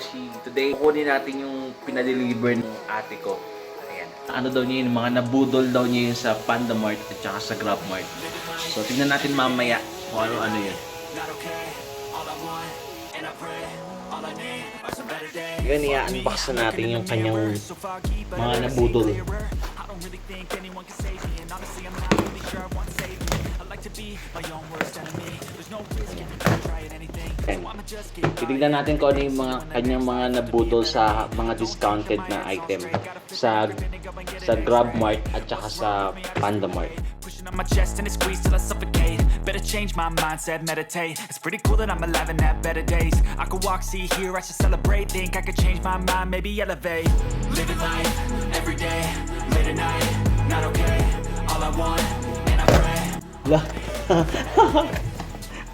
ka-Hoshi. Today, kukunin natin yung pinadeliver ng ate ko. Ayan. Ano daw niya yun, mga nabudol daw niya yun sa Panda Mart at saka sa Grab Mart. So, tingnan natin mamaya kung ano yun. Yan, i-unbox na natin yung kanyang mga nabudol. Titignan natin kung ano yung mga kanyang mga nabudol sa mga discounted na item sa Grab Mart at saka sa Panda Mart. On my chest and it squeezed till I suffocate. Better change my mindset, meditate. It's pretty cool that I'm alive and have better days. I could walk, see, hear, I should celebrate. Think I could change my mind, maybe elevate. Living life, every day, late at night, not okay. All I want, and I pray.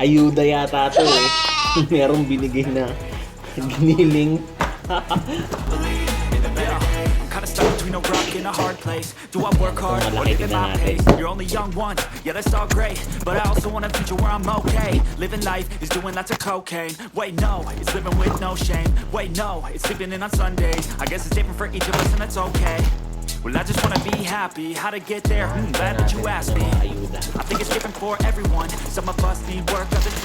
Ayuda yata ito eh. Merong binigay na giniling. Kinda stuck between a rock and a hard place. Do I work hard or live at my pace? You're only young once, yeah that's all great, but I also want a future where I'm okay. Living life is doing lots of cocaine. Wait no, it's living with no shame. Wait no, it's sleeping in on Sundays. I guess it's different for each of us and that's okay. Well I just wanna be happy. How to get there? Glad that you asked me. I think it's different for everyone. Some of us need work, others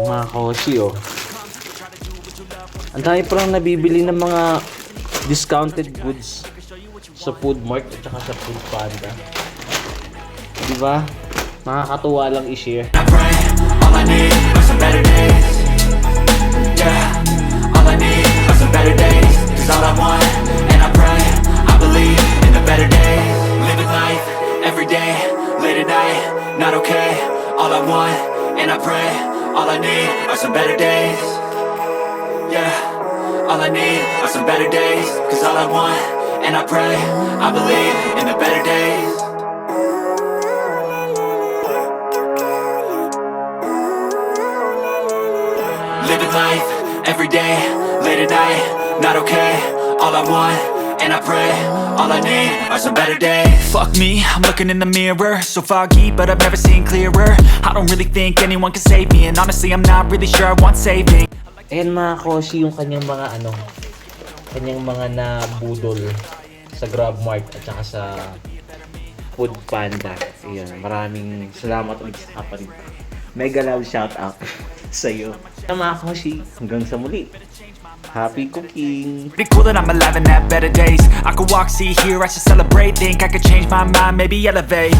Mga ka-Hoshi oh. Ang dami palang nabibili ng mga discounted goods sa Food Mart at saka sa Food Panda. Diba? Nakakatuwa lang i-share. all I need are some better days. Yeah, all I need are some better days. Cause all I want, and I pray, I believe in the better days. Living life, every day, late at night, not okay. All I want, and I pray, all I need are some better days. Yeah, all I need are some better days. Cause all I want, and I pray, I believe in the better days. Living life, every day, late at night, not okay. All I want, and I pray, all I need are some better days. Fuck me, I'm looking in the mirror, so foggy, but I've never seen clearer. I don't really think anyone can save me, and honestly I'm not really sure I want saving. Ayan mga ka-Hoshi yung kanyang mga kanyang mga nabudol sa Grab Mart at saka sa Food Panda. Ayan, maraming salamat ulit sa kapatid. Mega love shout out sa iyo. Mga ka-Hoshi, hanggang sa muli. Happy cooking! Pretty cool that I'm alive and have better days. I could walk, see, hear, I should celebrate. Think I could change my mind, maybe elevate.